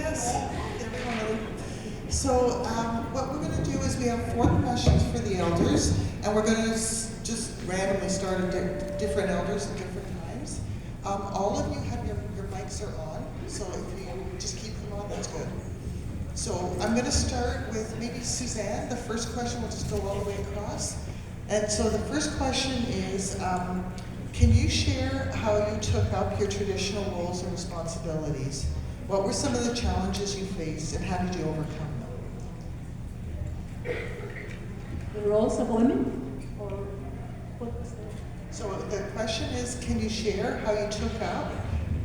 Yes. So what we're going to do is we have 4 questions for the elders, and we're going to just randomly start at different elders at different times. All of you have your mics are on, so if you just keep them on, that's good. So I'm going to start with maybe Suzanne. The first question will just go all the way across. And so the first question is, can you share how you took up your traditional roles and responsibilities? What were some of the challenges you faced, and how did you overcome them? The roles of women? Or what was that? So the question is, can you share how you took up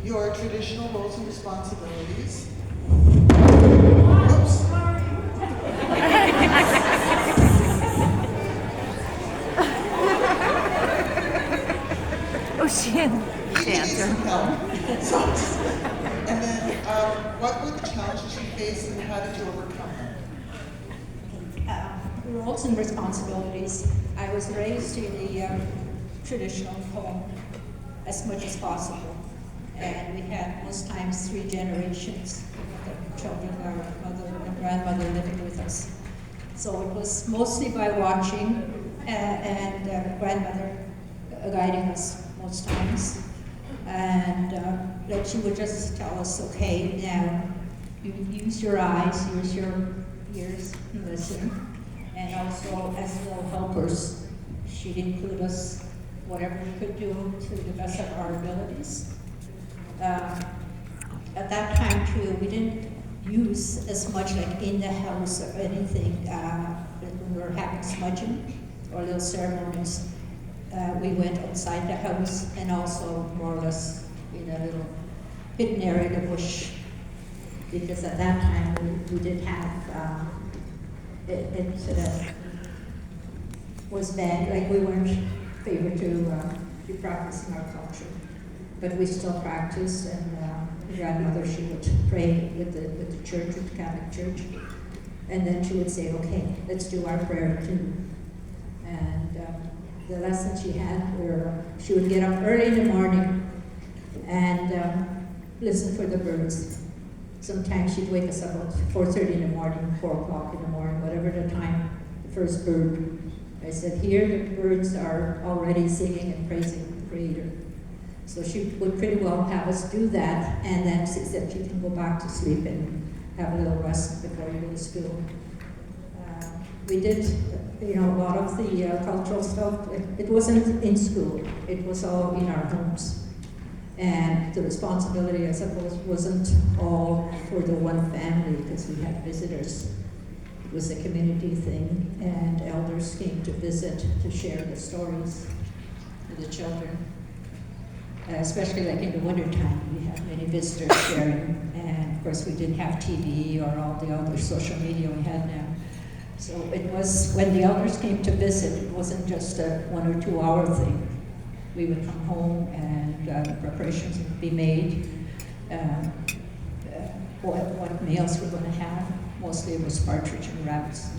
your traditional roles and responsibilities? Oops. Oh, she answered. So, and then, what were the challenges you faced, and how did you overcome them? Roles and responsibilities. I was raised in a traditional home as much as possible. And we had most times 3 generations of the children, our mother and grandmother living with us. So it was mostly by watching and grandmother guiding us most times. And that she would just tell us, okay, now you use your eyes, use your ears, and listen. And also, as little helpers, she'd include us whatever we could do to the best of our abilities. At that time, too, we didn't use as much like in the house or anything. When we were having smudging or little ceremonies, we went outside the house and also more or less in a little hidden area in the bush. Because at that time, we did have it was bad, like we weren't favored to be practicing our culture. But we still practiced, and grandmother, she would pray with the church, with the Catholic Church. And then she would say, okay, let's do our prayer too. And the lesson she had were, she would get up early in the morning and listen for the birds. Sometimes she'd wake us up at 4:30 in the morning, 4 o'clock in the morning, whatever the time, the first bird. I said, here the birds are already singing and praising the Creator. So she would pretty well have us do that, and then she said you can go back to sleep and have a little rest before you go to school. We did, a lot of the cultural stuff. It wasn't in school. It was all in our homes. And the responsibility, I suppose, wasn't all for the one family because we had visitors. It was a community thing, and elders came to visit to share the stories with the children. Especially like in the wintertime, we had many visitors sharing. And of course, we didn't have TV or all the other social media we had now. So it was, when the elders came to visit, it wasn't just a 1 or 2 hour thing. We would come home and preparations would be made, what meals we're going to have. Mostly it was partridge and rabbits,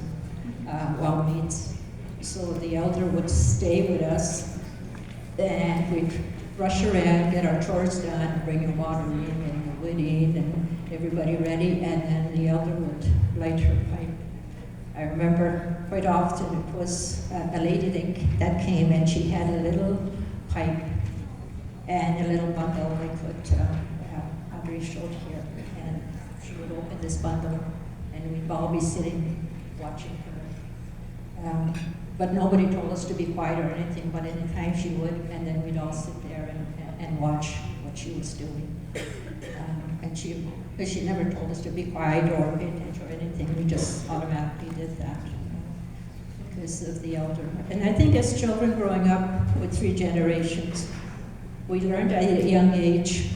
wild meats. So the elder would stay with us, and we'd rush around, get our chores done, bring your water in and the wood in, and everybody ready, and then the elder would light her pipe. I remember quite often it was a lady that came, and she had a little pipe and a little bundle like what Audrey showed here, and she would open this bundle, and we'd all be sitting watching her. But nobody told us to be quiet or anything, but anytime she would, and then we'd all sit there and watch what she was doing. And she never told us to be quiet or pay attention or anything, we just automatically did that because of the elder. And I think as children growing up with 3 generations, we learned at a young age,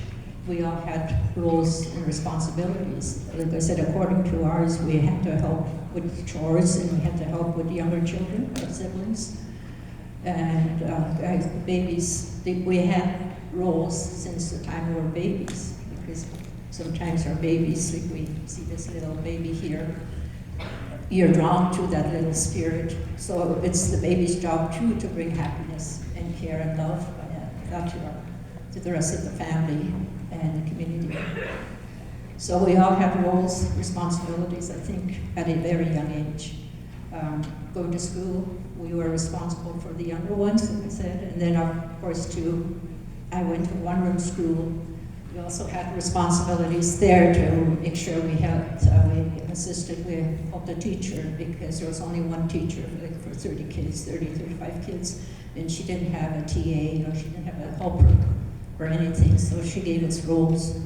we all had roles and responsibilities. Like I said, according to ours, we had to help with chores, and we had to help with younger children, our siblings. And as babies, we had roles since the time we were babies, because sometimes our babies, like we see this little baby here, you're drawn to that little spirit. So it's the baby's job too to bring happiness and care and love to the rest of the family and the community. So we all have roles, responsibilities, I think, at a very young age. Going to school, we were responsible for the younger ones, like I said, and then of course too, I went to one-room school. We also had responsibilities there to make sure we helped, we assisted, we helped the teacher, because there was only one teacher for 30 kids, 30, 35 kids, and she didn't have a TA, or she didn't have a helper or anything, so she gave us roles,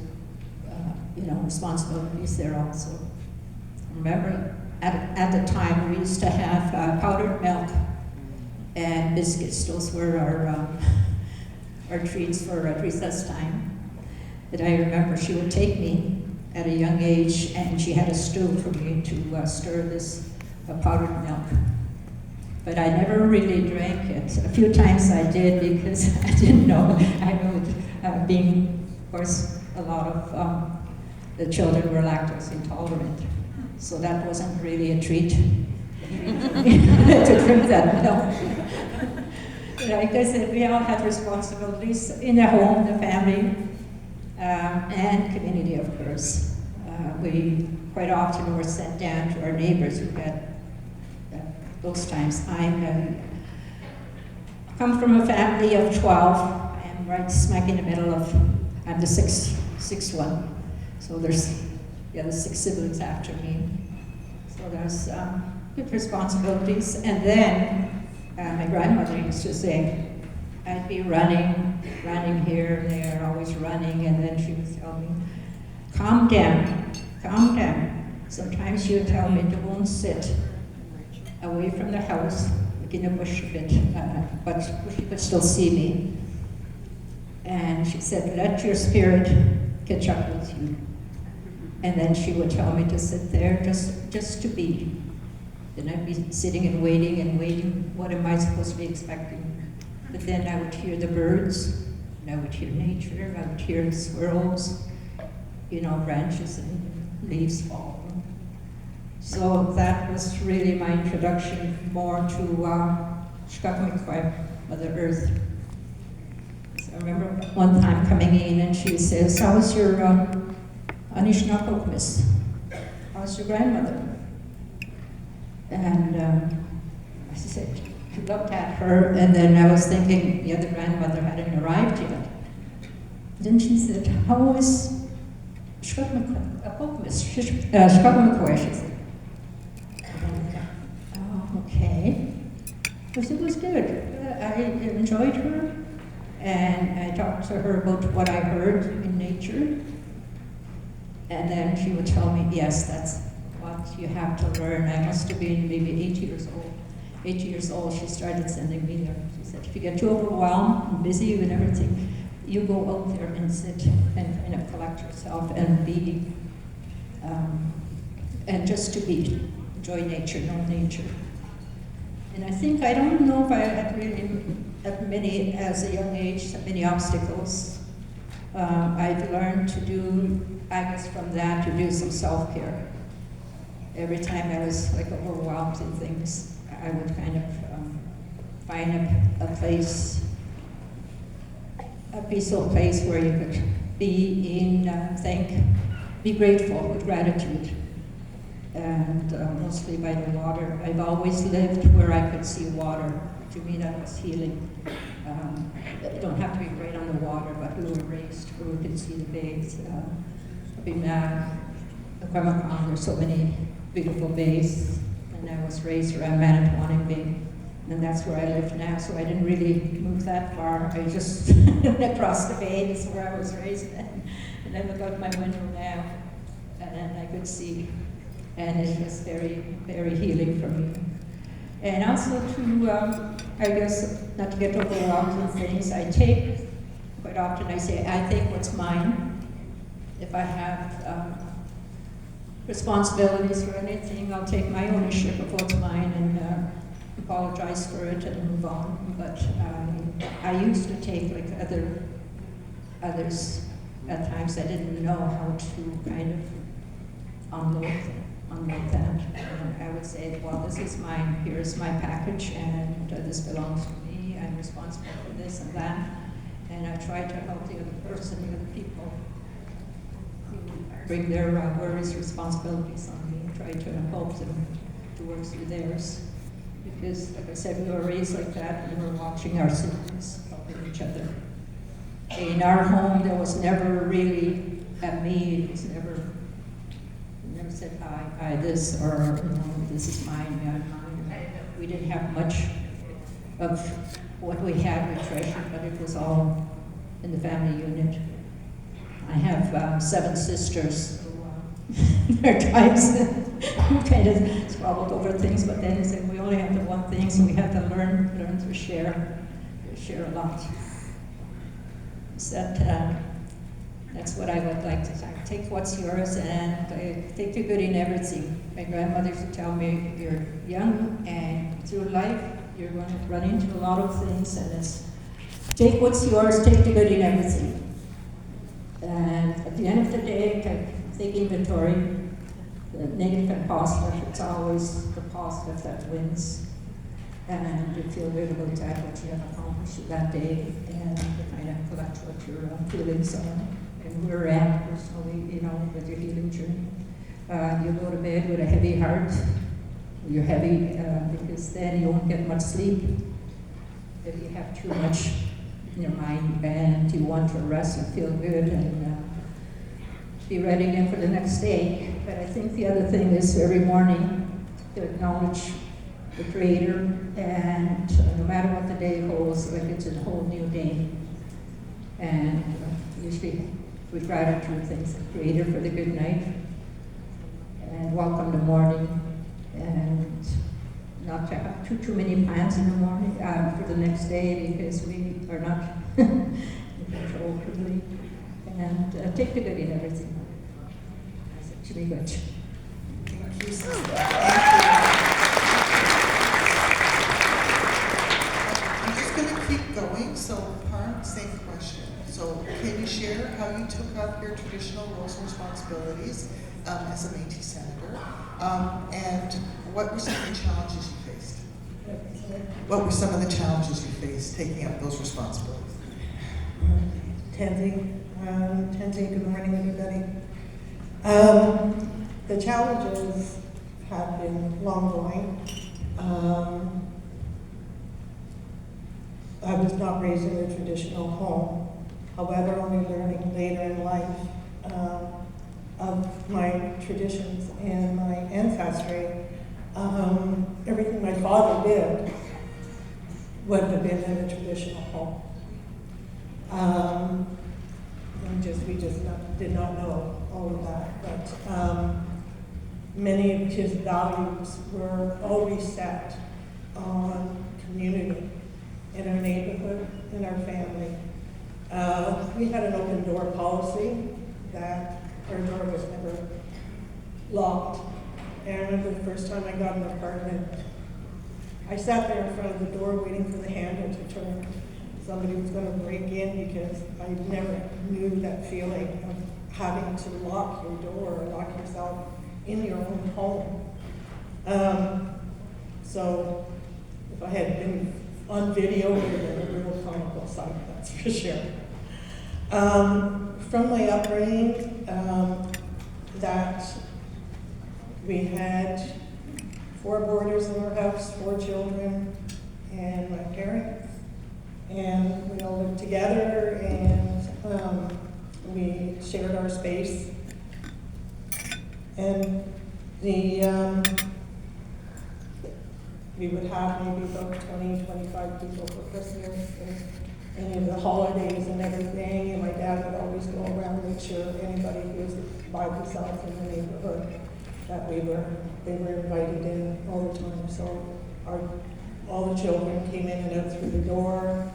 responsibilities there also. Remember, at the time, we used to have powdered milk and biscuits. Those were our treats for recess time. And I remember she would take me at a young age, and she had a stool for me to stir this powdered milk. But I never really drank it. A few times I did, because I didn't know. I know being, of course, a lot of the children were lactose intolerant. So that wasn't really a treat to drink that milk. Like I said, we all had responsibilities in the home, the family, and community, of course. We quite often were sent down to our neighbors who had those times. I come from a family of 12. I am right smack in the middle of, I'm the sixth one. So there's the other 6 siblings after me. So there's good responsibilities. And then my grandmother used to say, I'd be running here and there, always running, and then she would tell me, calm down, calm down. Sometimes she would tell me to go and sit away from the house, like in a bush a bit, but she could still see me. And she said, let your spirit catch up with you. And then she would tell me to sit there, just to be. Then I'd be sitting and waiting, what am I supposed to be expecting? But then I would hear the birds, and I would hear nature, I would hear the squirrels, branches and leaves falling. So that was really my introduction more to Shkakmikwa, Mother Earth. So I remember one time coming in and she says, how's your Anishinaabemowin? How's your grandmother? And I said, I looked at her, and then I was thinking the other grandmother hadn't arrived yet. Then she said, how is Shkakmikwa? She said. Oh, okay. Because it was good. I enjoyed her, and I talked to her about what I heard in nature. And then she would tell me, yes, that's what you have to learn. I must have been maybe 8 years old. 8 years old, she started sending me there. She said, if you get too overwhelmed and busy with everything, you go out there and sit and kind of collect yourself and be, and just to be, enjoy nature, know nature. And I think, I don't know if I had really, as a young age, many obstacles. I've learned to do, I guess from that, to do some self-care. Every time I was like overwhelmed in things, I would kind of find a place, a peaceful place where you could be in, be grateful with gratitude. And mostly by the water. I've always lived where I could see water. To me, that was healing. You don't have to be right on the water, but a little raised where we could see the bays. Up in Aquamakon, there's so many beautiful bays. And I was raised around Manitowoc Bay. And that's where I live now, so I didn't really move that far. I just across the bay, that's where I was raised. And I look out my window now, and I could see. And it was very, very healing for me. And also to, I guess, not to get overwhelmed with things, I take, quite often I say, I take what's mine. If I have responsibilities for anything, I'll take my ownership of what's mine and apologize for it and move on. But I used to take like others, at times I didn't know how to kind of unload that. And I would say, well, this is mine, here's my package, and this belongs to me, I'm responsible for this and that. And I try to help the other person, the other people who are bring their worries, responsibilities on me and try to help them to work through theirs. Because, like I said, we were raised like that, and we were watching our siblings helping each other. In our home, there was never really a me. It was never said, I this, or, this is mine, mine. We didn't have much of what we had, we treasured, but it was all in the family unit. I have 7 sisters, so there are times we kind of squabbled over things, but then it's like we only have the one thing, so we have to learn to share a lot. So that's what I would like to say. Take what's yours and take the good in everything. My grandmother used to tell me, you're young and through life, you're going to run into a lot of things, and it's take what's yours, take the good in everything. And at the end of the day, take inventory, the negative and positive, it's always the positive that wins. And you feel good about that, what you have accomplished that day, and you kind of collect what your feelings are and where you're at personally, with your healing journey. You go to bed with a heavy heart. You're heavy because then you won't get much sleep. If you have too much in your mind and you want to rest and feel good and be ready again for the next day. But I think the other thing is every morning to acknowledge the Creator, and no matter what the day holds, like it's a whole new day. And usually we gratitude thanks the Creator for the good night, and welcome the morning, and not to have too many plans in the morning for the next day, because we are not in control really. And take the good in everything. That's actually good. Thank you, Sister. Thank you. I'm just going to keep going. So, Parm, same question. So, can you share how you took up your traditional roles and responsibilities as a Métis senator, and what were some of the challenges you faced? What were some of the challenges you faced taking up those responsibilities? Tenzi, good morning, everybody. The challenges have been long going. I was not raised in a traditional home. However, only learning later in life of my traditions and my ancestry, everything my father did would have been in a traditional home. We just did not know all of that. But many of his values were always set on community in our neighborhood, in our family. We had an open door policy that our door was never locked. And I remember the first time I got an apartment, I sat there in front of the door waiting for the handle to turn. Somebody was going to break in, because I never knew that feeling of having to lock your door or lock yourself in your own home. So if I had been on video, it would have been a real comical sight, that's for sure. From my upbringing, that we had 4 boarders in our house, 4 children, and my parents. And we all lived together, and we shared our space. And we would have maybe about 20, 25 people for Christmas and any of the holidays and everything. And my dad would always go around and make sure anybody who was by themselves in the neighborhood that they were invited in all the time. So all the children came in and out through the door.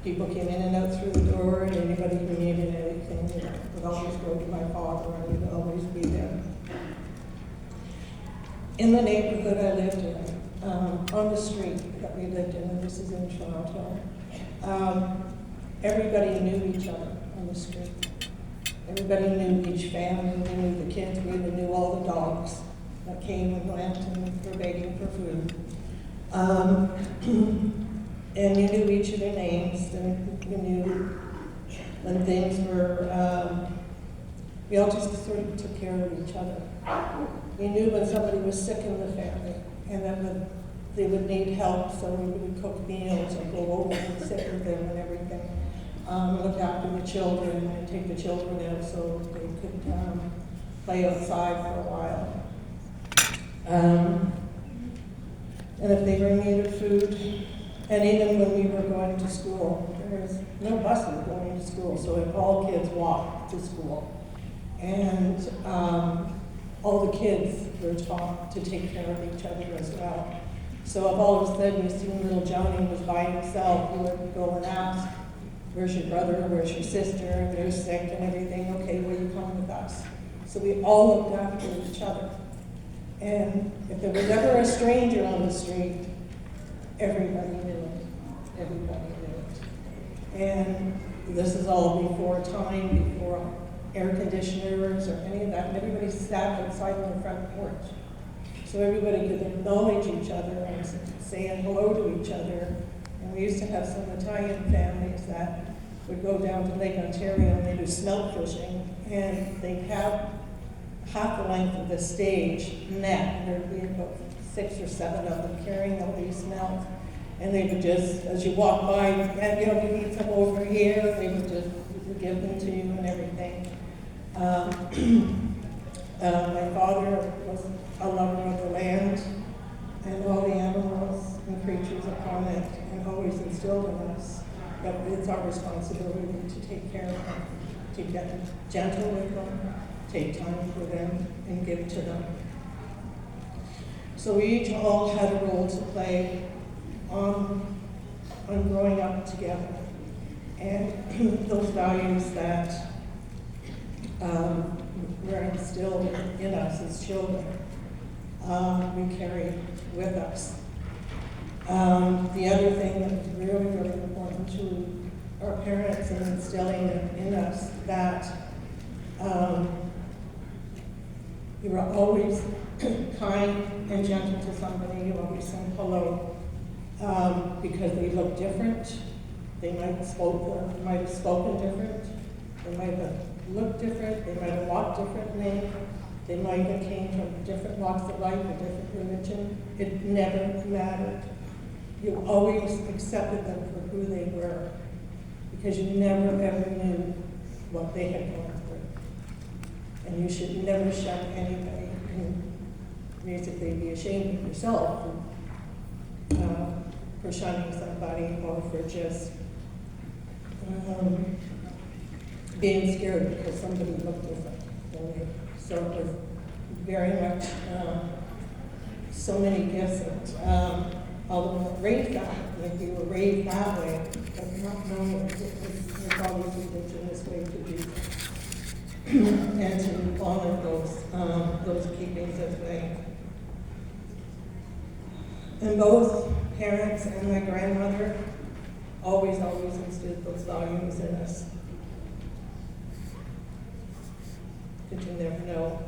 People came in and out through the door, and anybody who needed anything would always go to my father, and he would always be there. In the neighborhood I lived in, on the street that we lived in, and this is in Toronto, everybody knew each other on the street. Everybody knew each family. We knew the kids. We even knew all the dogs that came and went and were begging for food. And you knew each of their names, and you knew when things were We all just sort of took care of each other. We knew when somebody was sick in the family, and then they would need help, so we would cook meals and go over and sit with them and everything. Look after the children and take the children out so they could play outside for a while. And if they were in need of food, and even when we were going to school, there was no buses going to school, so if all kids walked to school. And all the kids were taught to take care of each other as well. So if all of a sudden you seen little Johnny was by himself, you would go and ask, where's your brother, where's your sister, if they're sick and everything, okay, will you come with us? So we all looked after each other. And if there was ever a stranger on the street, everybody knew it. Everybody knew it. And this is all before time, before air conditioners or any of that. And everybody sat outside on the front porch. So everybody could acknowledge each other and saying hello to each other. And we used to have some Italian families that would go down to Lake Ontario and they do smelt fishing. And they'd have half the length of the stage net, and there'd be about 6 or 7 of them carrying all these smelts. And they would just, as you walk by, and you know, we need some over here, they would just give them to you and everything. My father was a lover of the land and all the animals and creatures upon it, and always instilled in us that it's our responsibility to take care of them, to get gentle with them, take time for them, and give to them. So we each all had a role to play on growing up together. And those values that were instilled in us as children, we carry with us. The other thing that was really, really important to our parents and instilling in us that you were always kind and gentle to somebody. You always said hello because they looked different. They might have spoken different. They might have looked different. They might have walked differently. They might have came from different walks of life, a different religion. It never mattered. You always accepted them for who they were because you never ever knew what they had gone through. And you should never shun anybody and basically be ashamed of yourself for shunning somebody or for just being scared because somebody looked different. So it was very much so many gifts that although raised that, like we were raised that way, but not knowing there's always indigenous way to do that. And to honor those keepings of way. And both parents and my grandmother always instilled those values in us. Because you never know.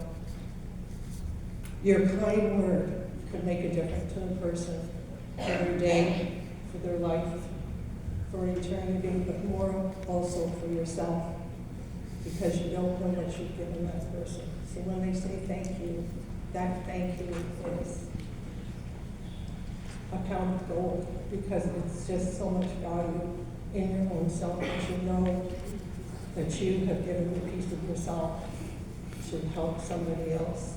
Your kind word could make a difference to a person for their day, for their life, for eternity, but more also for yourself. Because you don't know what you've given that person. So when they say thank you, that thank you is a pound of gold because it's just so much value in your own self that you know that you have given a piece of yourself to help somebody else.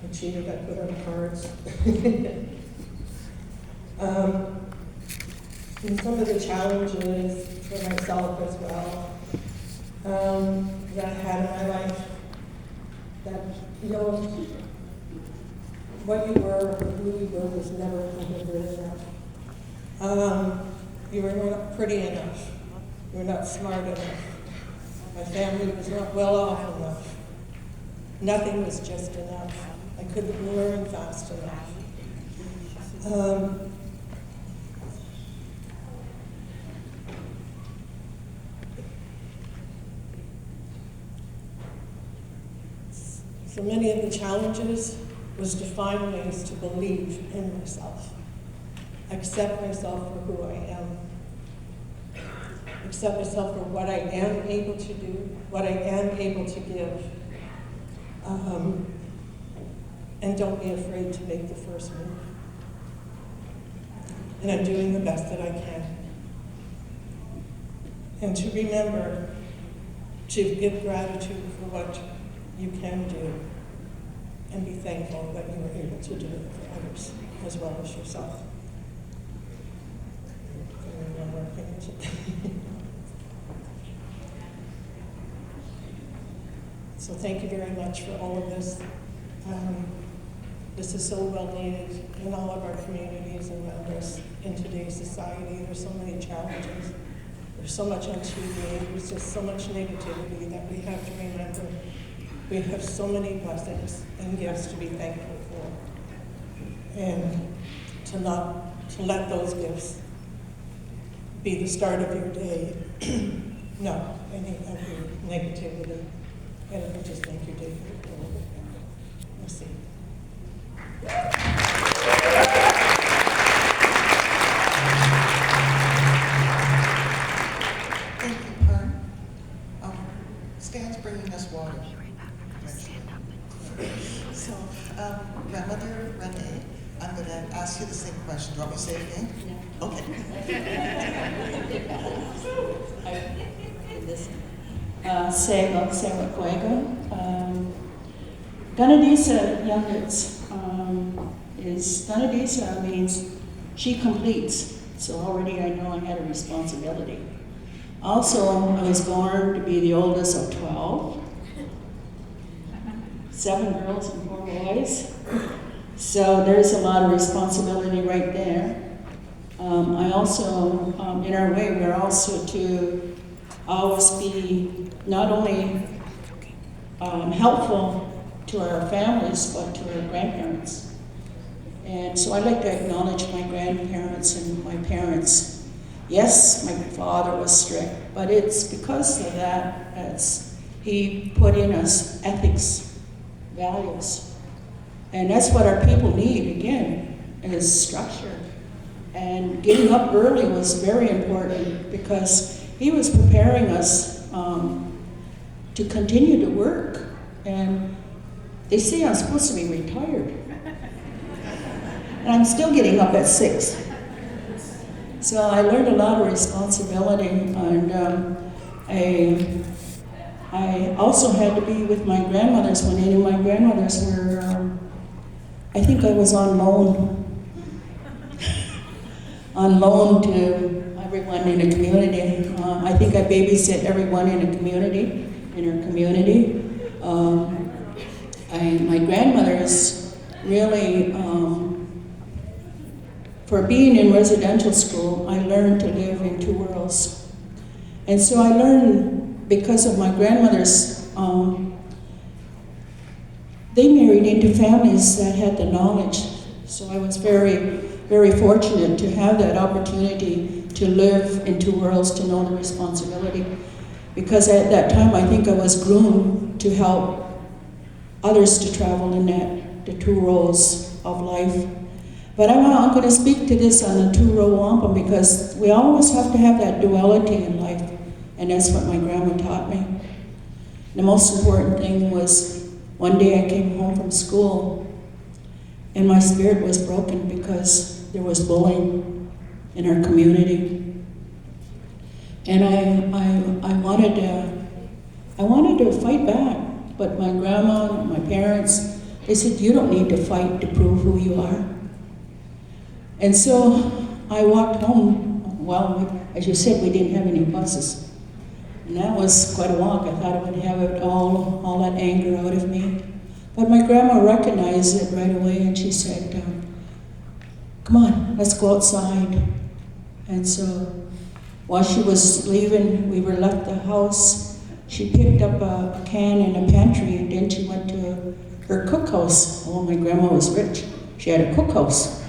And Sheena got put on cards. And some of the challenges for myself as well that I had in my life, that, you know, what you were or who you were was never good enough. You were not pretty enough. You were not smart enough. My family was not well off enough. Nothing was just enough. I couldn't learn fast enough. So many of the challenges was to find ways to believe in myself, accept myself for who I am, accept myself for what I am able to do, what I am able to give. And don't be afraid to make the first move. And I'm doing the best that I can. And to remember to give gratitude for what you can do and be thankful that you were able to do it for others as well as yourself. So thank you very much for all of this. This is so well needed in all of our communities around us in today's society. There's so many challenges. There's so much on TV. There's just so much negativity that we have to remember. We have so many blessings and gifts to be thankful for. And to let those gifts be the start of your day, not any of your negativity. And it will just make your day a little bit better. We'll see. Thank you, Pern. Stan's bringing us water. So, Grandmother Renee, I'm going to ask you the same question. Do you want me to say it again? Yeah. Okay. Sego, Sewakwego. Ganadisa Youngers Ganadisa means she completes. So already I know I had a responsibility. Also, I was born to be the oldest of 12. 7 girls and 4 boys. So there's a lot of responsibility right there. I also, in our way, we're also to always be not only helpful to our families, but to our grandparents. And so I'd like to acknowledge my grandparents and my parents. Yes, my father was strict, but it's because of that he put in us ethics, values. And that's what our people need, again, is structure. And getting up early was very important because he was preparing us to continue to work. And they say I'm supposed to be retired. And I'm still getting up at 6. So I learned a lot of responsibility, and I also had to be with my grandmothers when any of my grandmothers were, I think I was on loan to everyone in the community. I think I babysit everyone in the community, in our community. My grandmothers really, for being in residential school, I learned to live in 2 worlds. And so I learned, because of my grandmothers, they married into families that had the knowledge. So I was very, very fortunate to have that opportunity to live in 2 worlds, to know the responsibility. Because at that time, I think I was groomed to help others to travel in the 2 roles of life. But I'm going to speak to this on the 2-row wampum because we always have to have that duality in life. And that's what my grandma taught me. The most important thing was one day I came home from school and my spirit was broken because there was bullying in our community. And I wanted to fight back, but my grandma and my parents, they said, you don't need to fight to prove who you are. And so I walked home. Well, as you said, we didn't have any buses. And that was quite a walk. I thought I would have it all that anger out of me. But my grandma recognized it right away and she said, come on, let's go outside. And so while she was leaving, we were left the house. She picked up a can in a pantry and then she went to her cookhouse. Oh, my grandma was rich. She had a cookhouse.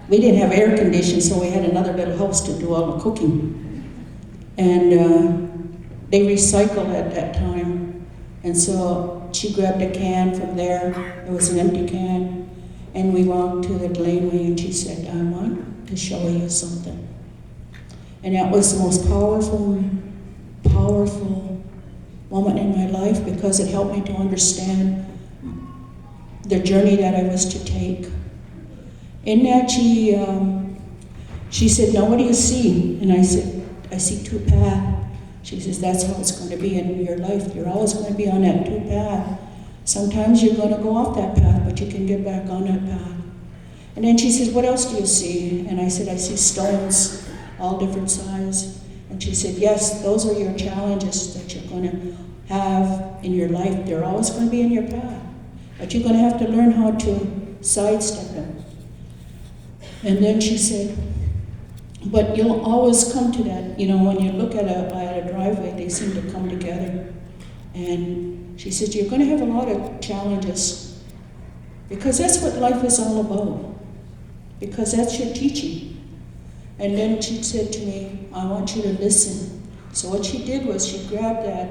We didn't have air conditioning, so we had another little house to do all the cooking. And they recycled at that time. And so she grabbed a can from there. It was an empty can. And we walked to the laneway and she said, I want to show you something. And that was the most powerful moment in my life because it helped me to understand the journey that I was to take. In that, she said, "Now what do you see?" And I said, "I see two paths." She says, "That's how it's going to be in your life. You're always going to be on that two path. Sometimes you're going to go off that path, but you can get back on that path." And then she says, "What else do you see?" And I said, "I see stones, all different size." And she said, "Yes, those are your challenges that you're going to have in your life. They're always going to be in your path. But you're going to have to learn how to sidestep them." And then she said, "But you'll always come to that, when you look at a driveway, they seem to come together." And she said, "You're going to have a lot of challenges because that's what life is all about, because that's your teaching." And then she said to me, "I want you to listen." So what she did was she grabbed that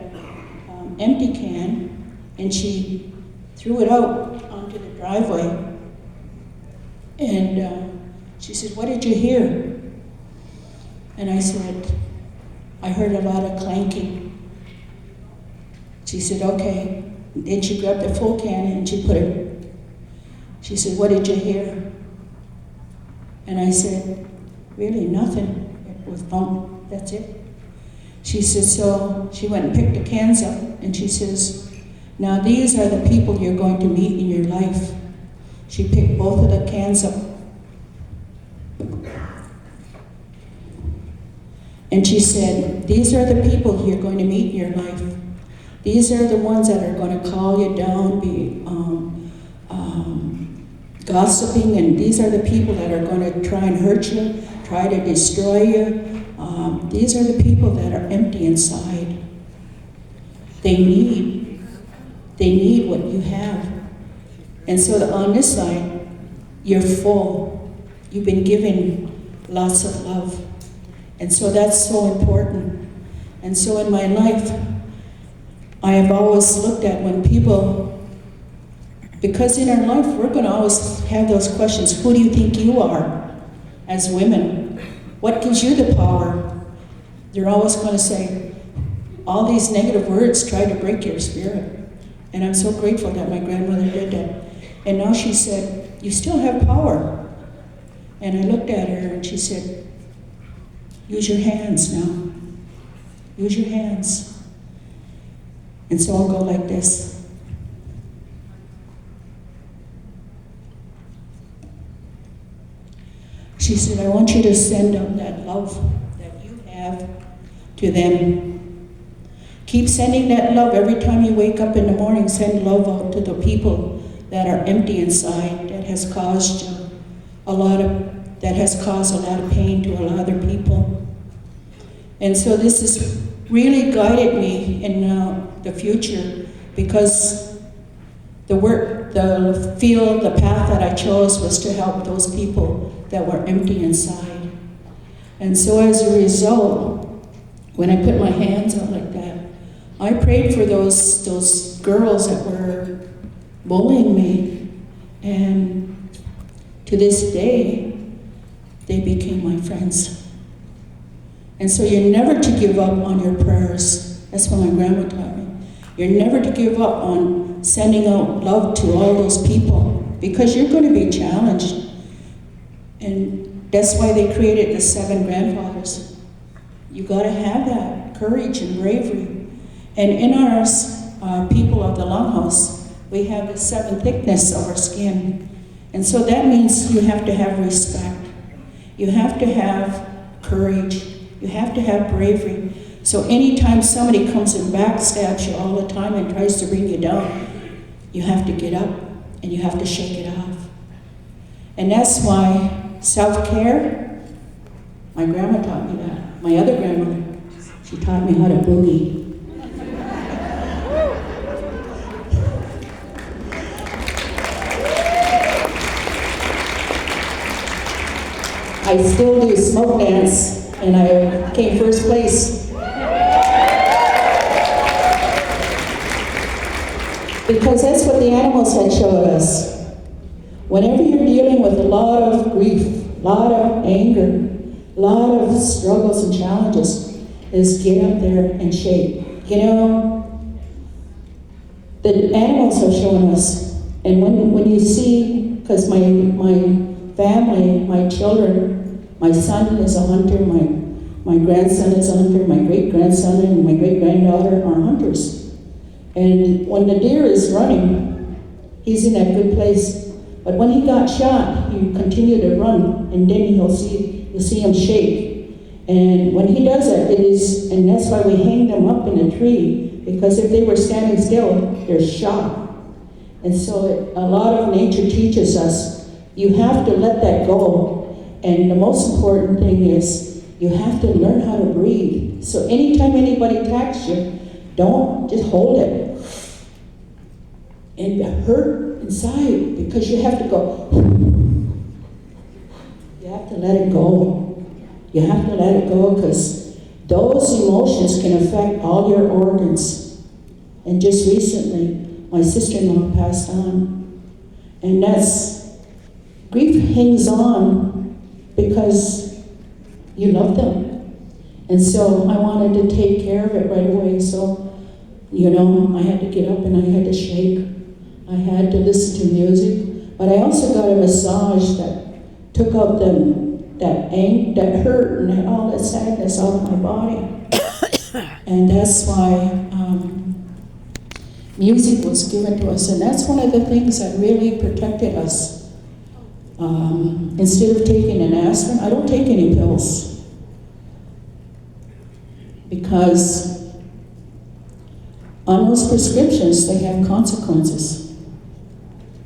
empty can and she threw it out onto the driveway. And she said, "What did you hear?" And I said, "I heard a lot of clanking." She said, "Okay." Then she grabbed the full can and she put it. She said, "What did you hear?" And I said, "Really, nothing. It was bump. That's it." She says, so she went and picked the cans up and she says, "Now these are the people you're going to meet in your life." She picked both of the cans up. And she said, "These are the people you're going to meet in your life. These are the ones that are going to call you down, be gossiping, and these are the people that are going to try and hurt you, try to destroy you. These are the people that are empty inside. They need what you have. And so on this side, you're full. You've been given lots of love. And so that's so important. And so in my life, I have always looked at when people, because in our life, we're going to always have those questions. Who do you think you are as women? What gives you the power? They're always going to say, all these negative words try to break your spirit. And I'm so grateful that my grandmother did that. And now she said, "You still have power." And I looked at her and she said, "Use your hands now. Use your hands." And so I'll go like this. She said, "I want you to send out that love that you have to them. Keep sending that love every time you wake up in the morning. Send love out to the people that are empty inside, that has caused a lot of pain to a lot of other people." And so this has really guided me in the future, because the field, the path that I chose was to help those people that were empty inside. And so as a result, when I put my hands out like that, I prayed for those girls that were bullying me. And to this day, they became my friends. And so you're never to give up on your prayers. That's what my grandma taught me. You're never to give up on sending out love to all those people, because you're going to be challenged. And that's why they created the 7 grandfathers. You got to have that courage and bravery. And in our people of the Longhouse, we have the 7 thickness of our skin. And so that means you have to have respect. You have to have courage. You have to have bravery. So anytime somebody comes and backstabs you all the time and tries to bring you down, you have to get up and you have to shake it off. And that's why self-care, my grandma taught me that. My other grandmother, she taught me how to boogie. I still do smoke dance, and I came first place. Because that's what the animals had showed us. Whenever you're dealing with a lot of grief, a lot of anger, a lot of struggles and challenges is get up there and shake. You know, the animals are showing us, and when you see, because my family, my children, my son is a hunter, my grandson is a hunter, my great-grandson and my great-granddaughter are hunters. And when the deer is running, he's in a good place. But when he got shot, he continued to run, and then you'll see him shake. And when he does it, and that's why we hang them up in a tree, because if they were standing still, they're shot. And so a lot of nature teaches us, you have to let that go. And the most important thing is, you have to learn how to breathe. So anytime anybody attacks you, don't just hold it. And it hurt inside, because you have to go. You have to let it go. You have to let it go, because those emotions can affect all your organs. And just recently, my sister-in-law passed on. And grief hangs on because you love them. And so I wanted to take care of it right away. So, you know, I had to get up and I had to shake. I had to listen to music. But I also got a massage that took out that hurt and all that sadness out of my body. And that's why music was given to us. And that's one of the things that really protected us. Instead of taking an aspirin, I don't take any pills. Because on those prescriptions, they have consequences.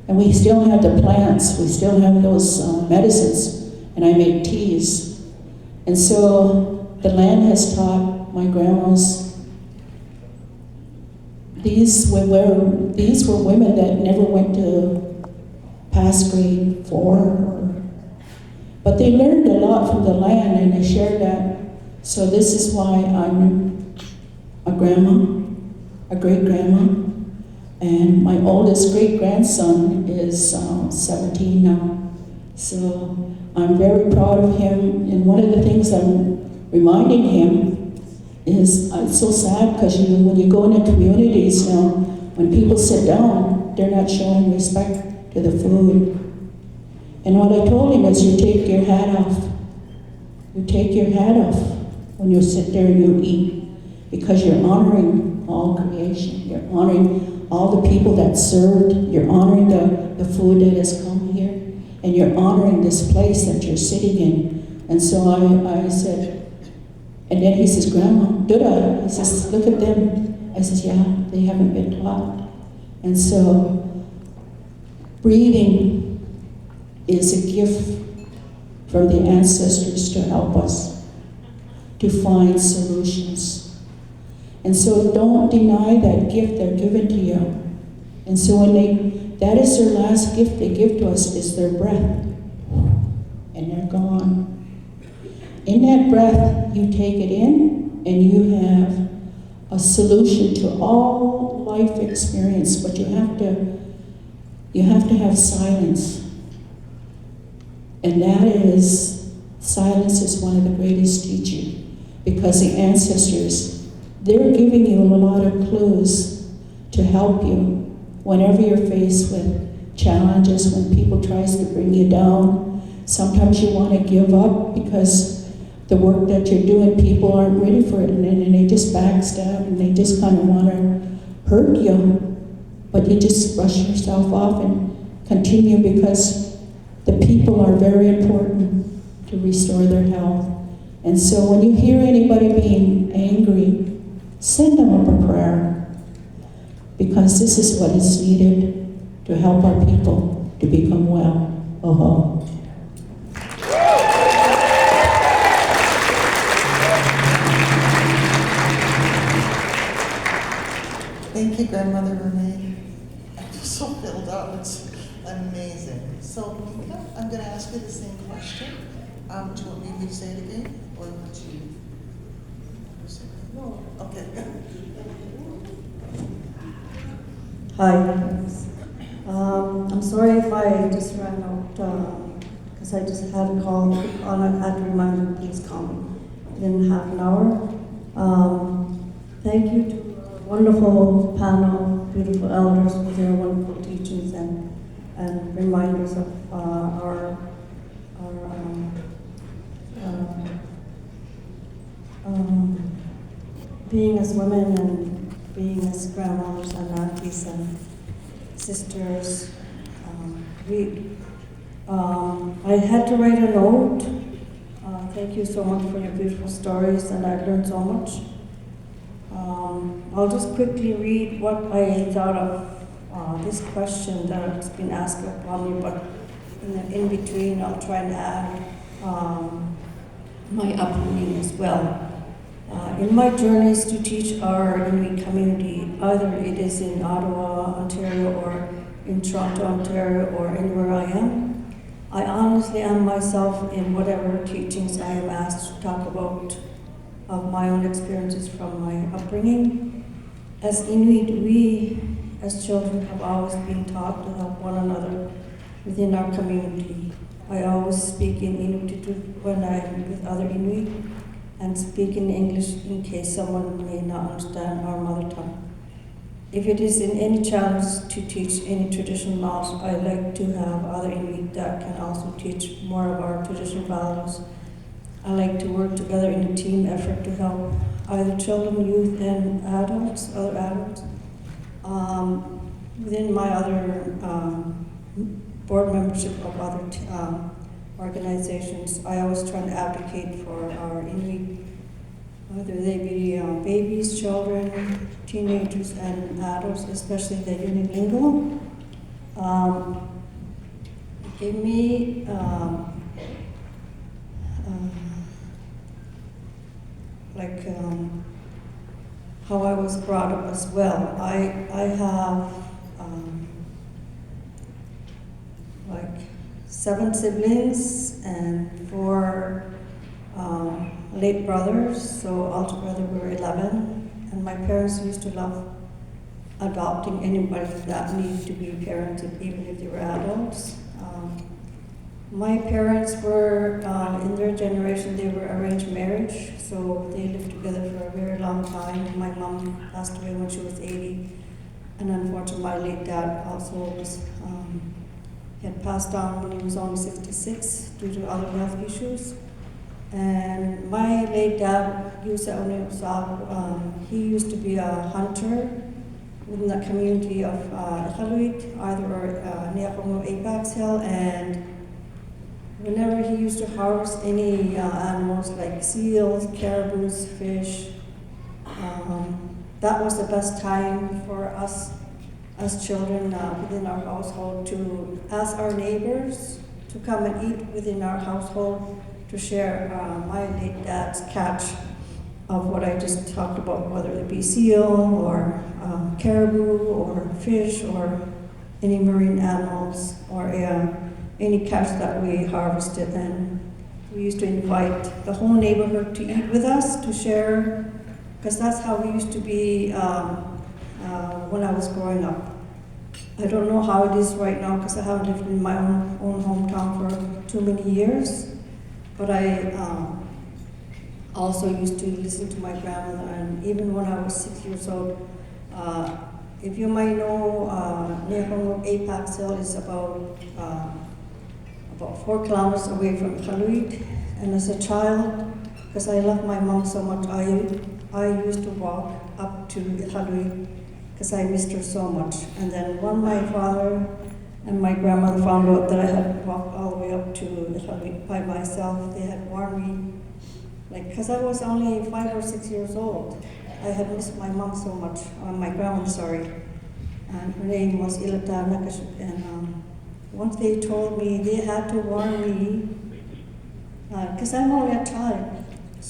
And we still have the plants, we still have those medicines, and I make teas. And so the land has taught my grandmas, these were women that never went to past grade 4, but they learned a lot from the land and they shared that. So this is why I'm a grandma, a great-grandma, and my oldest great-grandson is 17 now. So I'm very proud of him, and one of the things I'm reminding him is, it's so sad because when you go into communities now, when people sit down, they're not showing respect to the food. And what I told him is, you take your hat off. You take your hat off when you sit there and you eat, because you're honoring all creation. You're honoring all the people that served. You're honoring the food that has come here. And you're honoring this place that you're sitting in. And so I said, and then he says, Grandma, Duda, he says, look at them. I says, yeah, they haven't been taught. And so breathing is a gift from the ancestors to help us to find solutions. And so don't deny that gift they're given to you. And so that is their last gift they give to us, is their breath. And they're gone. In that breath, you take it in, and you have a solution to all life experience, but you have to have silence. And silence is one of the greatest teachers, because the ancestors, they're giving you a lot of clues to help you whenever you're faced with challenges, when people tries to bring you down. Sometimes you want to give up because the work that you're doing, people aren't ready for it, and they just backstab, and they just kind of want to hurt you. But you just brush yourself off and continue, because the people are very important to restore their health. And so when you hear anybody being angry, send them up a prayer, because this is what is needed to help our people to become well. Thank you, Grandmother Renee. I'm just so filled up. It's amazing. So, Mika, I'm going to ask you the same question. Do you want me to say it again, or would you say it? No. Okay. Hi. I'm sorry if I just ran out because I just had a call and I had to remind them, please call me within half an hour. Thank you to a wonderful panel, beautiful elders with their wonderful teachings and reminders of our being as women and being as grandmothers and aunties and sisters. I had to write a note. Thank you so much for your beautiful stories, and I learned so much. I'll just quickly read what I thought of this question that has been asked upon me, but in between I'll try and add my upbringing as well. In my journeys to teach our Inuit community, either it is in Ottawa, Ontario, or in Toronto, Ontario, or anywhere I am, I honestly am myself in whatever teachings I am asked to talk about of my own experiences from my upbringing. As Inuit, we as children have always been taught to help one another within our community. I always speak in Inuktitut when I'm with other Inuit, and speak in English in case someone may not understand our mother tongue. If it is in any challenge to teach any traditional knowledge, I like to have other Inuit that can also teach more of our traditional values. I like to work together in a team effort to help either children, youth, and adults, other adults. Within my other board membership of other organizations, I always try to advocate for our Inuit, whether they be babies, children, teenagers, and adults, especially the unilingual. It gave me how I was brought up as well. I have 7 siblings and 4 late brothers, so altogether we're 11. And my parents used to love adopting anybody that needed to be parented, even if they were adults. My parents were, in their generation, they were arranged marriage, so they lived together for a very long time. My mom passed away when she was 80, and unfortunately my late dad also was, had passed on when he was only 66 due to other health issues. And my late dad, he used to be a hunter within the community of Iqaluit, either near Apex Hill, and whenever he used to harvest any animals like seals, caribous, fish, that was the best time for us as children within our household to ask our neighbors to come and eat within our household, to share my late dad's catch of what I just talked about, whether it be seal or caribou or fish or any marine animals or any catch that we harvested. And we used to invite the whole neighborhood to eat with us, to share, because that's how we used to be when I was growing up. I don't know how it is right now because I haven't lived in my own hometown for too many years, but I also used to listen to my grandmother, and even when I was 6 years old, if you might know, Nehongo Apex Hill is about 4 kilometers away from Iqaluit, and as a child, because I love my mom so much, I used to walk up to Iqaluit because I missed her so much. And then when my father and my grandmother found out that I had walked all the way up to Iqaluit by myself, they had warned me, because I was only 5 or 6 years old. I had missed my mom so much, my grandmother, sorry. And her name was Ilata Nakashuk. And once they told me, they had to warn me, because I'm only a child.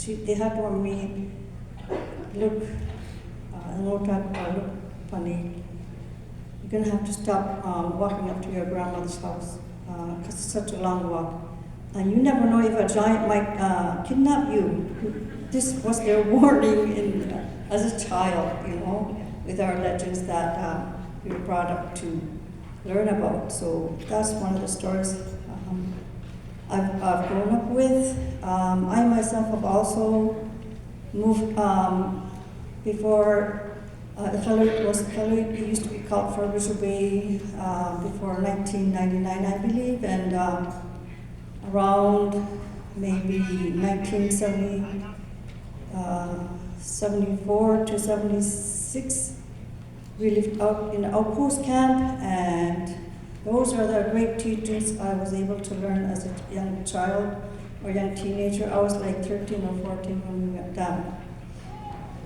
They had to warn me, look, look funny. You're gonna have to stop walking up to your grandmother's house, because it's such a long walk. And you never know if a giant might kidnap you. This was their warning as a child, you know, with our legends that we were brought up to learn about. So that's one of the stories. I've grown up with. I myself have also moved before Iqaluit was Iqaluit. It used to be called Frobisher Bay before 1999, I believe, and around maybe 1974 to 76, we lived out in an outpost camp, and those are the great teachers I was able to learn as a young child or young teenager. I was like 13 or 14 when we went down.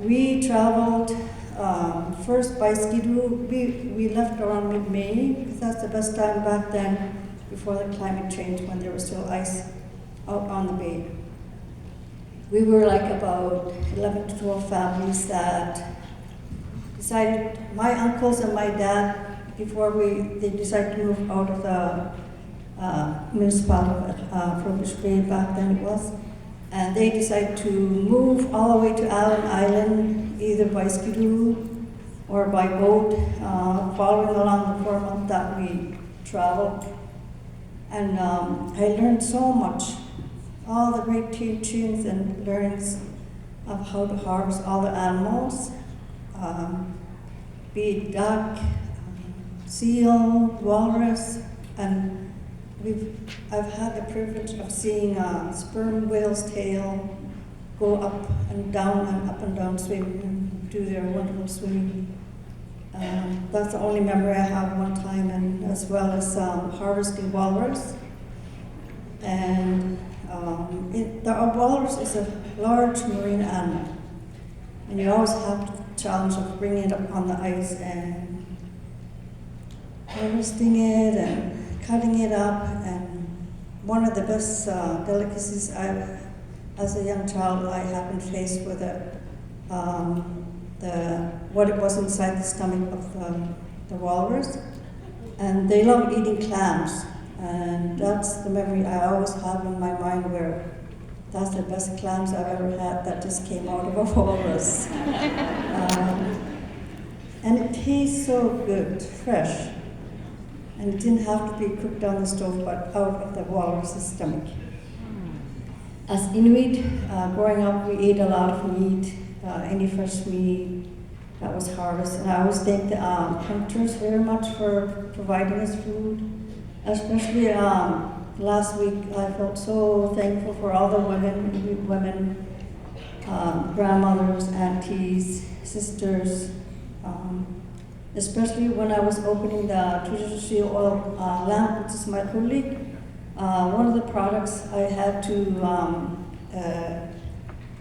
We traveled first by Skidoo. We left around mid-May, because that's the best time back then, before the climate changed, when there was still ice out on the bay. We were like about 11 to 12 families that decided, my uncles and my dad, before they decided to move out of the municipality of Frobisher Bay, back then it was, and they decided to move all the way to Allen Island, either by Skidoo or by boat, following along the 4 months that we traveled. And I learned so much, all the great teachings and learnings of how to harvest all the animals, be it duck, seal, walrus, and I've had the privilege of seeing a sperm whale's tail go up and down swim, and do their wonderful swimming. That's the only memory I have one time, and as well as harvesting walrus. And the walrus is a large marine animal, and you always have the challenge of bringing it up on the ice and harvesting it and cutting it up. And one of the best delicacies as a young child I happened faced with what it was inside the stomach of the walrus. And they love eating clams, and that's the memory I always have in my mind, where that's the best clams I've ever had that just came out of a walrus. And it tastes so good, fresh. And it didn't have to be cooked on the stove, but out of the walrus's stomach. As Inuit, growing up, we ate a lot of meat, any fresh meat that was harvested. And I always thank the hunters very much for providing us food. Especially last week, I felt so thankful for all the women, grandmothers, aunties, sisters, especially when I was opening the traditional oil lamp, which is my kulik. One of the products I had to,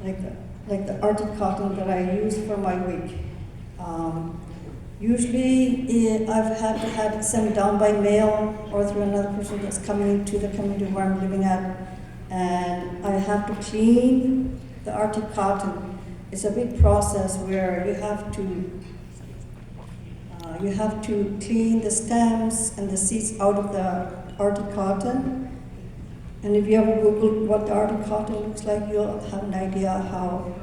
like the Arctic cotton that I use for my wig. Usually I've had to have it sent down by mail or through another person that's coming into the community where I'm living at, and I have to clean the Arctic cotton. It's a big process where you have to clean the stems and the seeds out of the Arctic cotton. And if you ever Google what the Arctic cotton looks like, you'll have an idea how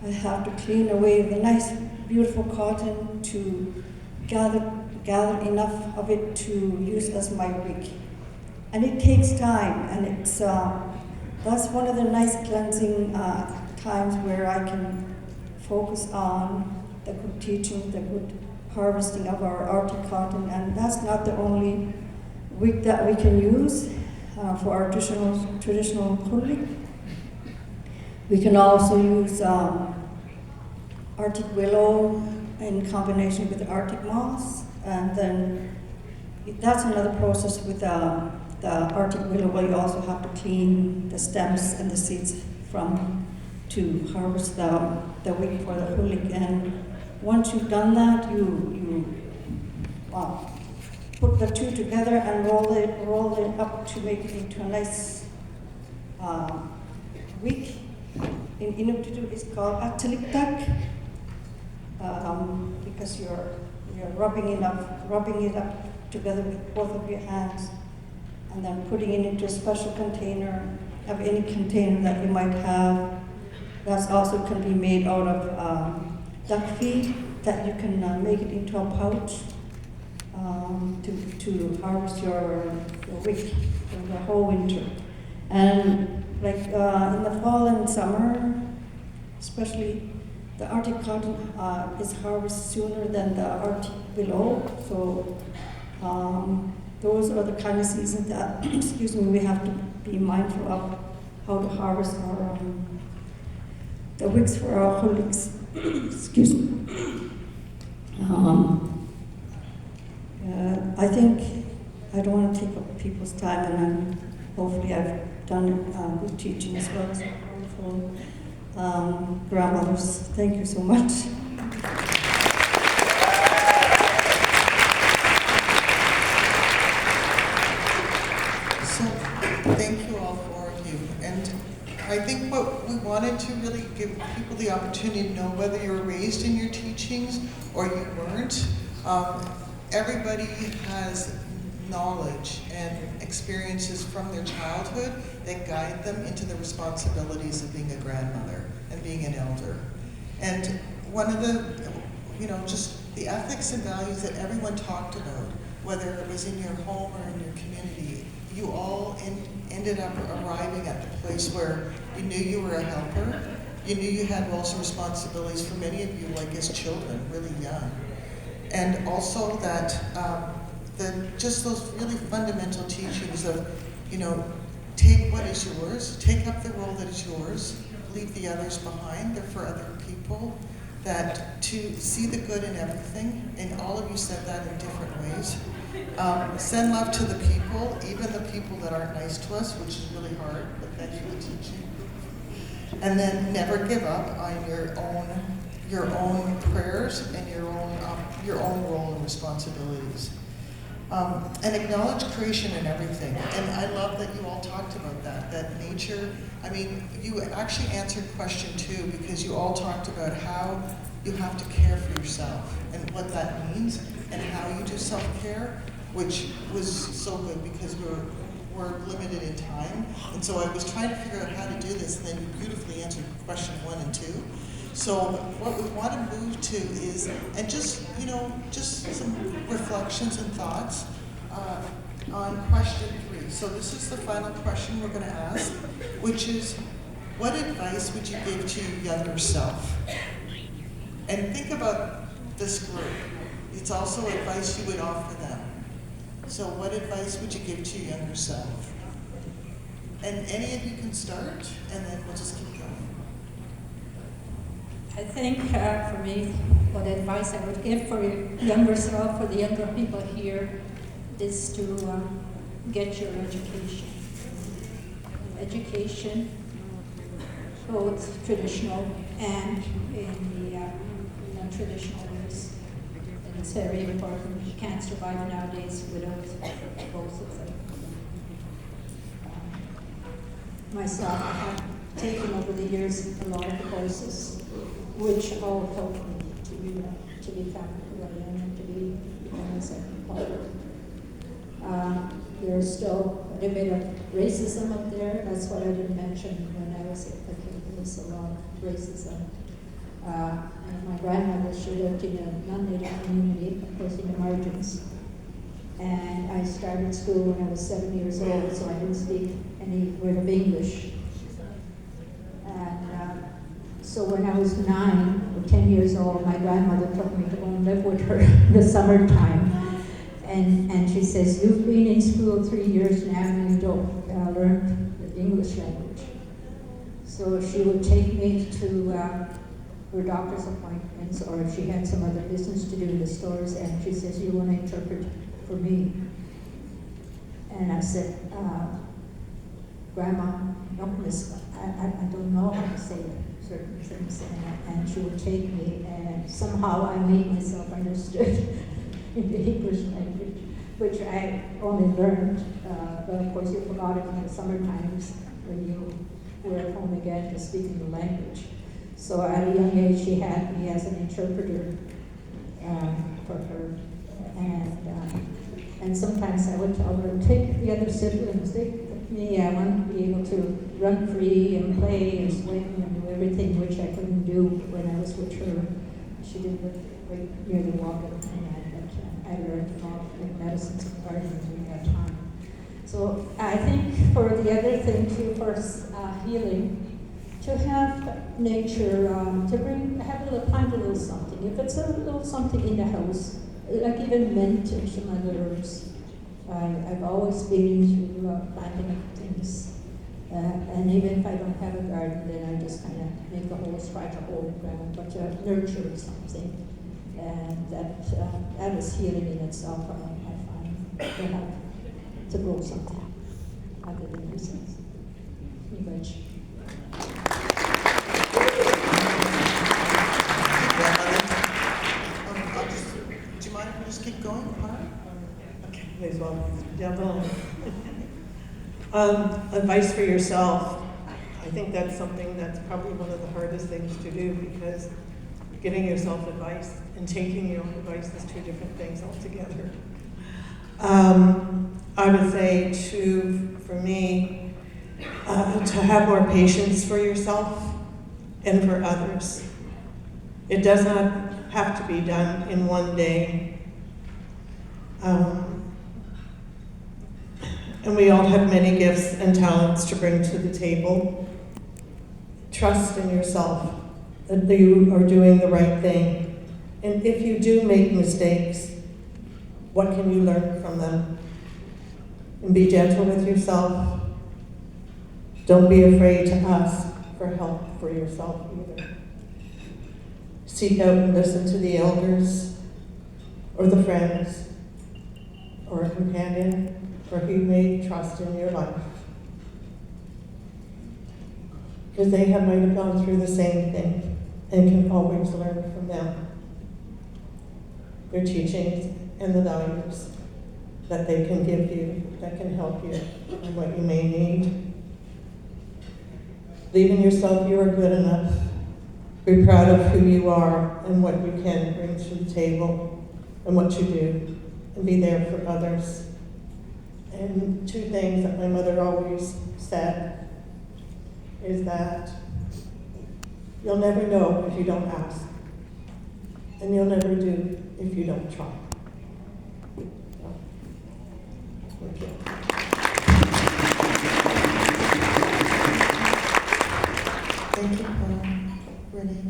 I have to clean away the nice, beautiful cotton to gather enough of it to use as my wig. And it takes time, and it's that's one of the nice cleansing times where I can focus on the good teaching, the good harvesting of our Arctic cotton. And that's not the only wig that we can use for our traditional kulik. We can also use Arctic willow in combination with Arctic moss, and then that's another process with the Arctic willow, where you also have to clean the stems and the seeds to harvest the wig for the kulik. And once you've done that, you put the two together and roll it up to make it into a nice wig. In Inuktitut, it's called atiliktak, because you're rubbing it up together with both of your hands, and then putting it into a special container, of any container that you might have. That also can be made out of duck feed, that you can make it into a pouch to harvest your wig for the whole winter. And like in the fall and summer, especially the Arctic cotton is harvested sooner than the Arctic below. So those are the kind of seasons that, excuse me, we have to be mindful of how to harvest our the wicks for our huliks. Excuse me. I think I don't want to take up people's time, and hopefully I've done good teaching as well as wonderful grandmothers. Thank you so much. So, thank you all, four of you. And I think what we wanted to really give people the opportunity to know whether you were raised in your teachings or you weren't. Everybody has knowledge and experiences from their childhood that guide them into the responsibilities of being a grandmother and being an elder. And one of the, just the ethics and values that everyone talked about, whether it was in your home or in your community, you all ended up arriving at the place where you knew you were a helper, you knew you had roles and responsibilities for many of you, like as children, really young. And also that just those really fundamental teachings of, take what is yours, take up the role that is yours, leave the others behind, they're for other people, that to see the good in everything, and all of you said that in different ways. Send love to the people, even the people that aren't nice to us, which is really hard, but thank you for teaching. And then never give up on your own prayers and your own role and responsibilities. And acknowledge creation and everything. And I love that you all talked about that nature. I mean, you actually answered question 2 because you all talked about how you have to care for yourself and what that means and how you do self-care, which was so good because we're limited in time. And so I was trying to figure out how to do this, and then you beautifully answered question 1 and 2. So what we want to move to is, and just some reflections and thoughts on question 3. So this is the final question we're going to ask, which is, what advice would you give to your younger self? And think about this group. It's also advice you would offer them. So what advice would you give to your younger self? And any of you can start, and then we'll just keep going. I think for me, what advice I would give for your younger self, for the younger people here, is to get your education. Education, both traditional and in the non-traditional ways. And it's very important. You can't survive nowadays without both of them. Myself, I have taken over the years a lot of courses, which all help me to become who I am and to be a second part. There's still a bit of racism up there. That's what I didn't mention when I was at the Cape. There's a lot of racism. And my grandmother, she lived in a non-native community, of course, in the margins. And I started school when I was 7 years old, so I didn't speak any word of English. And so when I was 9 or 10 years old, my grandmother took me to go and live with her in the summertime. And she says, you've been in school 3 years now and you don't learn the English language. So she would take me to her doctor's appointments, or if she had some other business to do in the stores, and she says, you want to interpret for me? And I said, Grandma, no, miss, I don't know how to say certain things. And she would take me, and somehow I made myself understood in the English language, which I only learned, but of course you forgot it in the summer times when you were at home again to speak in the language. So at a young age she had me as an interpreter for her, and sometimes I would tell her, take the other siblings, take me, I want to be able to run free and play and swim and do everything which I couldn't do when I was with her. She didn't live right near the walk at the time, but I learned about medicines and gardening during that time. So I think for the other thing too, for healing, to have nature, have a little, plant a little something. If it's a little something in the house, like even mint and some other herbs. I've always been into planting of things. And even if I don't have a garden, then I just kind of make a hole, scratch a hole in the ground, but nurture something. And that is healing in itself, I find, to have to grow something other than nuisance. Veg. Do you mind if we just keep going? All right. Okay, may as well jump on. Advice for yourself. I think that's something that's probably one of the hardest things to do, because giving yourself advice and taking your own advice is two different things altogether. I would say for me, to have more patience for yourself and for others. It does not have to be done in one day. And we all have many gifts and talents to bring to the table. Trust in yourself that you are doing the right thing. And if you do make mistakes, what can you learn from them? And be gentle with yourself. Don't be afraid to ask for help for yourself either. Seek out and listen to the elders, or the friends, or a companion, or who you may trust in your life. Because they might have gone through the same thing and can always learn from them. Their teachings and the values that they can give you, that can help you and what you may need. Believe in yourself, you are good enough. Be proud of who you are and what you can bring to the table and what you do, and be there for others. And two things that my mother always said is that you'll never know if you don't ask, and you'll never do if you don't try. So, thank you. Thank you, Renee.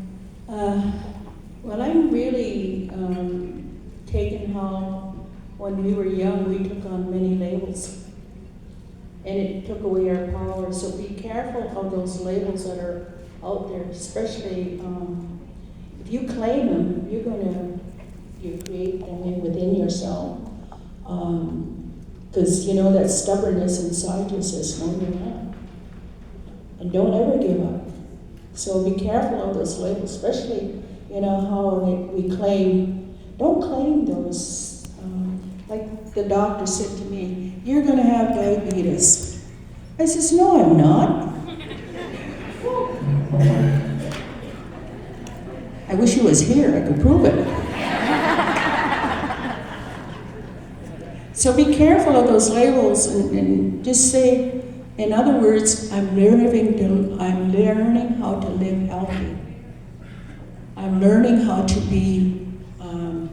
Well, I'm really taken how when we were young we took on many labels, and it took away our power. So be careful of those labels that are out there, especially if you claim them, you create them within yourself. Because you know that stubbornness inside you says, no, you're not. And don't ever give up. So be careful of those labels, especially, you know, how we claim. Don't claim those. Like the doctor said to me, you're going to have diabetes. I says, no, I'm not. I wish he was here, I could prove it. So be careful of those labels and just say, in other words, I'm learning how to live healthy. I'm learning how to be a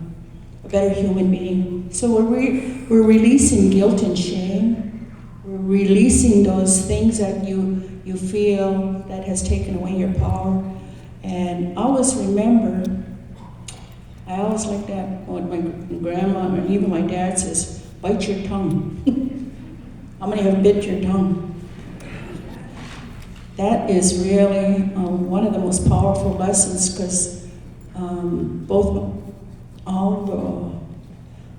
better human being. So we're releasing guilt and shame. We're releasing those things that you feel that has taken away your power. And always remember, I always like that what my grandma and even my dad says, bite your tongue. How many have bit your tongue? That is really one of the most powerful lessons, because all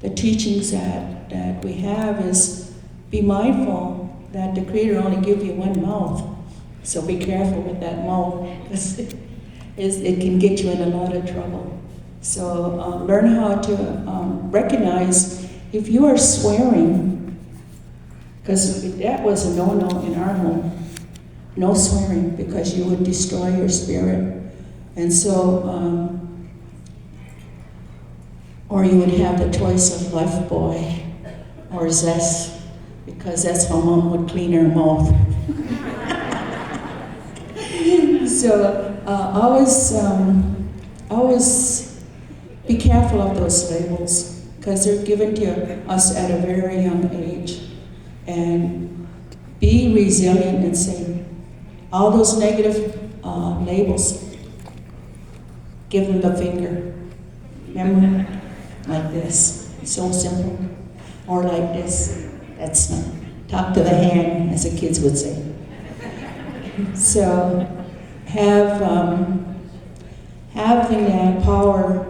the teachings that we have is be mindful that the Creator only gives you one mouth. So be careful with that mouth, because it can get you in a lot of trouble. So learn how to recognize if you are swearing, because that was a no-no in our home. No swearing, because you would destroy your spirit. And so, or you would have the choice of Lifebuoy or Zest, because that's how Mom would clean her mouth. So always be careful of those labels, because they're given to us at a very young age. and be resilient and say, all those negative labels, give them the finger. Remember? Like this. So simple. Or like this. That's not. Talk to the hand, as the kids would say. So, having that power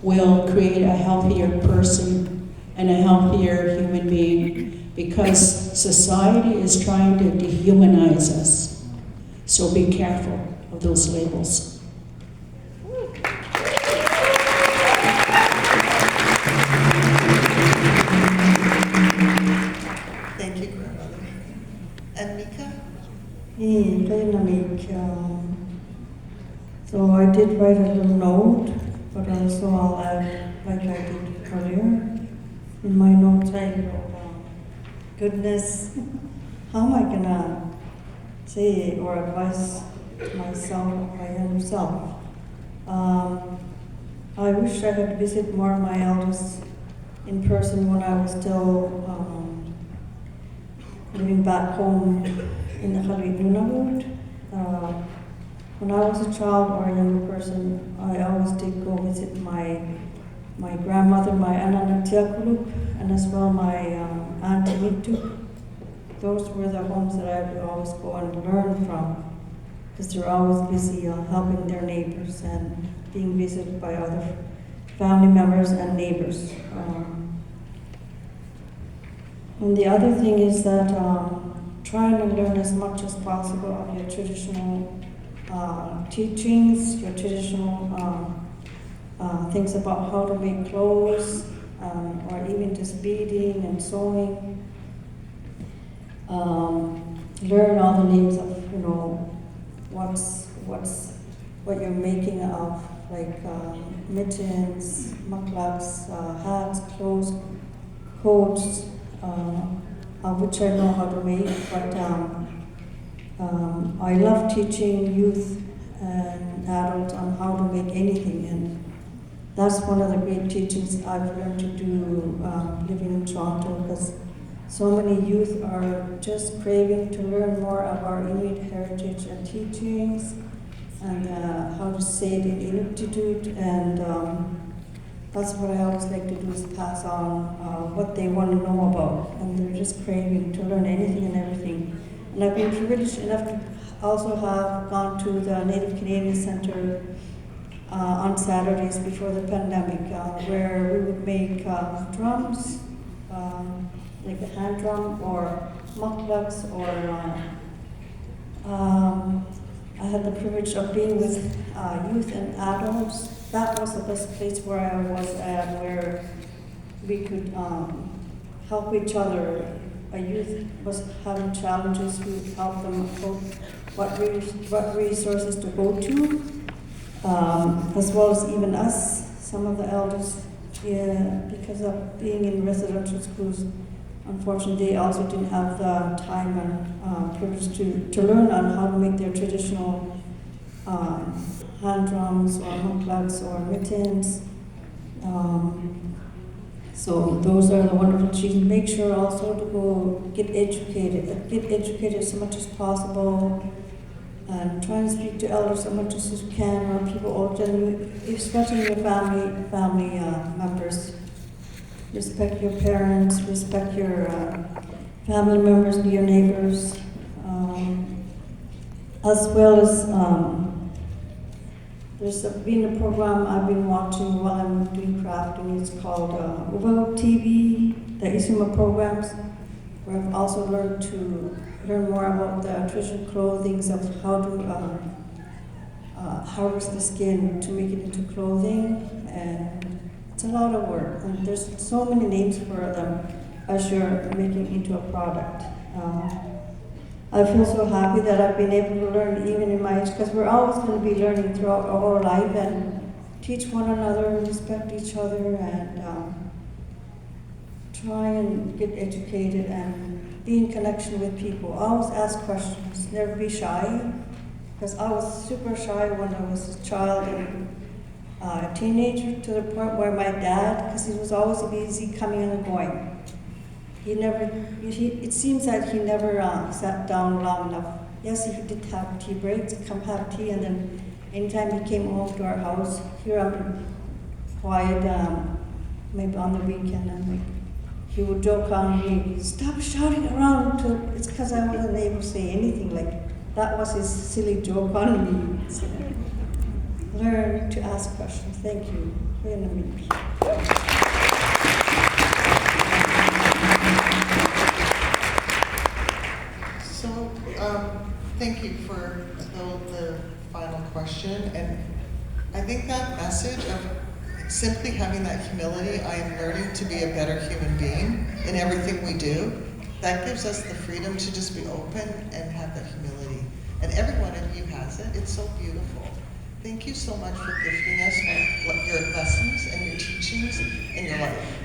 will create a healthier person and a healthier human being, because society is trying to dehumanize us. So be careful of those labels. Thank you, grandmother. And Mika? Dynamic. So I did write a little note, but also I'll add, like I did earlier, in my notes I wrote, goodness, how am I gonna say or advise myself, my younger self? I wish I could visit more of my elders in person when I was still living back home in the Khalid Nunavut. When I was a child or a younger person, I always did go visit my grandmother, my Anna Tiakuluk, and as well my Aunt Mitu. Those were the homes that I would always go and learn from, because they're always busy helping their neighbors and being visited by other family members and neighbors. And the other thing is that trying to learn as much as possible of your traditional teachings, your traditional things about how to make clothes, or even just beading and sewing. Learn all the names of, what you're making of, like mittens, muklaks, hats, clothes, coats, which I know how to make, but I love teaching youth and adults on how to make anything, and that's one of the great teachings I've learned to do living in Toronto, because so many youth are just craving to learn more of our Inuit heritage and teachings, and how to say it in Inuktitut, and that's what I always like to do, is pass on what they want to know about, and they're just craving to learn anything and everything. And I've been privileged enough to also have gone to the Native Canadian Center on Saturdays before the pandemic, where we would make drums, like a hand drum, or muklaks, or I had the privilege of being with youth and adults. That was the best place where I was at, where we could help each other. A youth was having challenges, we would help them about what resources to go to, as well as even us, some of the elders, because of being in residential schools. Unfortunately, they also didn't have the time and privilege to learn on how to make their traditional hand drums or muklaks or mittens. So those are the wonderful things. Make sure also to go get educated as much as possible, and try and speak to elders as much as you can, or people older than you, especially your family members. Respect your parents, respect your family members, your neighbors, as well as there's been a program I've been watching while I'm doing crafting. It's called Uvao TV, the Isuma programs, where I've also learned to learn more about the traditional clothing, of how to harvest the skin to make it into clothing, and it's a lot of work, and there's so many names for them as you're making into a product. I feel so happy that I've been able to learn even in my age, because we're always going to be learning throughout our whole life, and teach one another, respect each other, and try and get educated and be in connection with people. Always ask questions, never be shy, because I was super shy when I was a child and a teenager, to the point where my dad, because he was always busy coming and going, it seems that he never sat down long enough. Yes, he did have tea breaks, come have tea, and then anytime he came home to our house, here I'm quiet, maybe on the weekend, and like, he would joke on me, stop shouting around, it's because I wasn't able to say anything, like, that was his silly joke on me. So, learn to ask questions. Thank you. So, thank you for the final question, and I think that message of simply having that humility, I am learning to be a better human being in everything we do, that gives us the freedom to just be open and have that humility. And every one of you has it. It's so beautiful. Thank you so much for gifting us with your lessons and your teachings and your life.